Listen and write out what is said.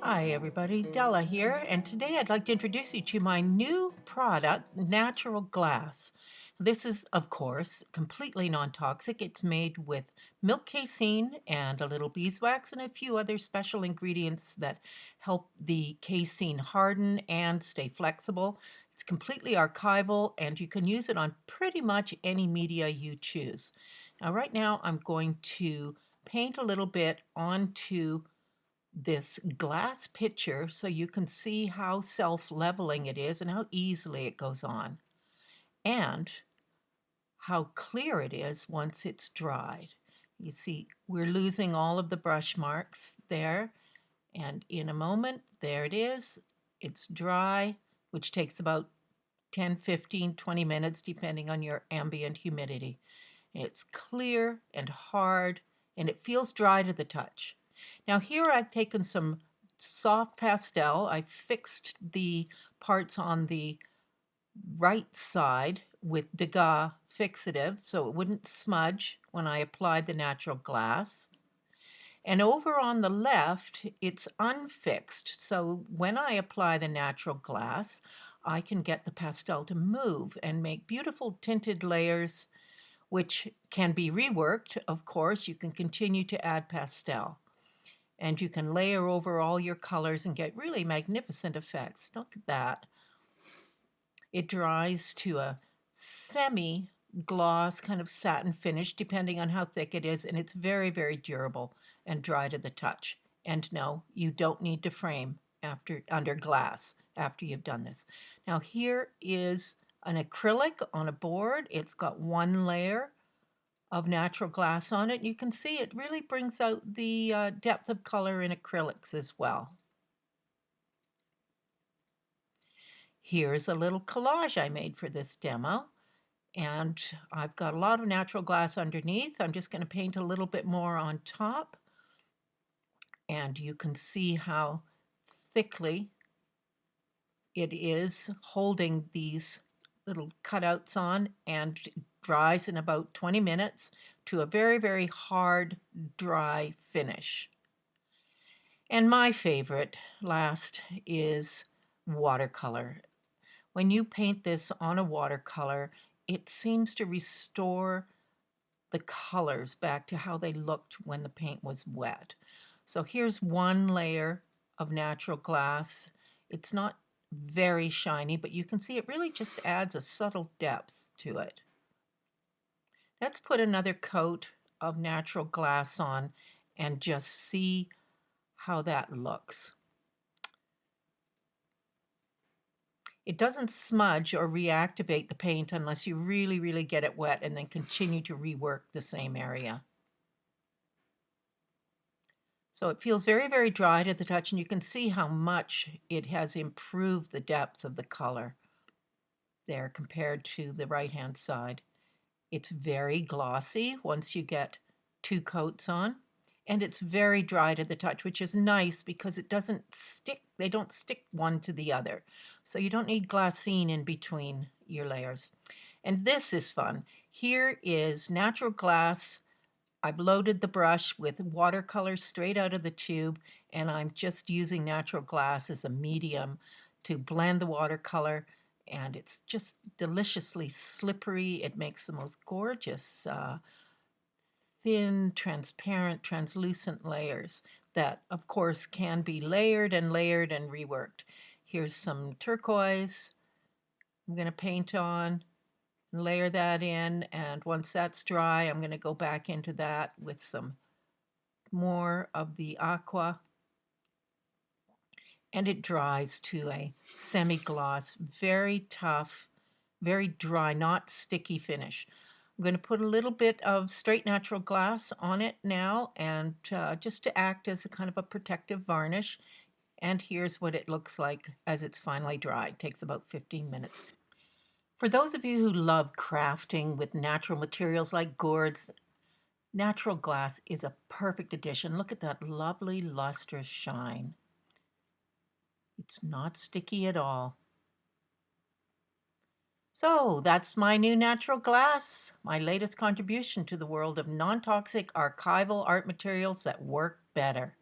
Hi everybody, Della here, and today I'd like to introduce you to my new product, Natural Glass. This is, of course, completely non-toxic. It's made with milk casein and a little beeswax and a few other special ingredients that help the casein harden and stay flexible. It's completely archival and you can use it on pretty much any media you choose. Now right now I'm going to paint a little bit onto this glass pitcher so you can see how self-leveling it is and how easily it goes on and how clear it is once it's dried. You see, we're losing all of the brush marks there, and in a moment, there it is. It's dry, which takes about 10, 15, 20 minutes depending on your ambient humidity. It's clear and hard, and it feels dry to the touch. Now here I've taken some soft pastel. I fixed the parts on the right side with Degas fixative so it wouldn't smudge when I applied the natural glass. And over on the left, it's unfixed. So when I apply the natural glass, I can get the pastel to move and make beautiful tinted layers which can be reworked. Of course, you can continue to add pastel. And you can layer over all your colors and get really magnificent effects. Look at that. It dries to a semi-gloss kind of satin finish, depending on how thick it is, and it's very, very durable and dry to the touch. And no, you don't need to frame under glass after you've done this. Now here is an acrylic on a board. It's got one layer of natural glass on it. You can see it really brings out the depth of color in acrylics as well. Here's a little collage I made for this demo, and I've got a lot of natural glass underneath. I'm just going to paint a little bit more on top, and you can see how thickly it is holding these little cutouts on, and dries in about 20 minutes to a very, very hard, dry finish. And my favorite last is watercolor. When you paint this on a watercolor, it seems to restore the colors back to how they looked when the paint was wet. So here's one layer of natural glass. It's not very shiny, but you can see it really just adds a subtle depth to it. Let's put another coat of natural glass on and just see how that looks. It doesn't smudge or reactivate the paint unless you really, really get it wet and then continue to rework the same area. So it feels very, very dry to the touch, and you can see how much it has improved the depth of the color there compared to the right-hand side. It's very glossy once you get two coats on, and it's very dry to the touch, which is nice because it doesn't stick. They don't stick one to the other. So you don't need glassine in between your layers. And this is fun. Here is natural glass. I've loaded the brush with watercolor straight out of the tube, and I'm just using natural glass as a medium to blend the watercolor, and it's just deliciously slippery. It makes the most gorgeous thin, transparent, translucent layers that, of course, can be layered and layered and reworked. Here's some turquoise I'm going to paint on, layer that in, and once that's dry, I'm going to go back into that with some more of the aqua, and it dries to a semi-gloss, very tough, very dry, not sticky finish. I'm going to put a little bit of straight natural glass on it now, and just to act as a kind of a protective varnish. And here's what it looks like as it's finally dried. It takes about 15 minutes. For those of you who love crafting with natural materials like gourds, natural glass is a perfect addition. Look at that lovely lustrous shine. It's not sticky at all. So that's my new natural glass, my latest contribution to the world of non-toxic archival art materials that work better.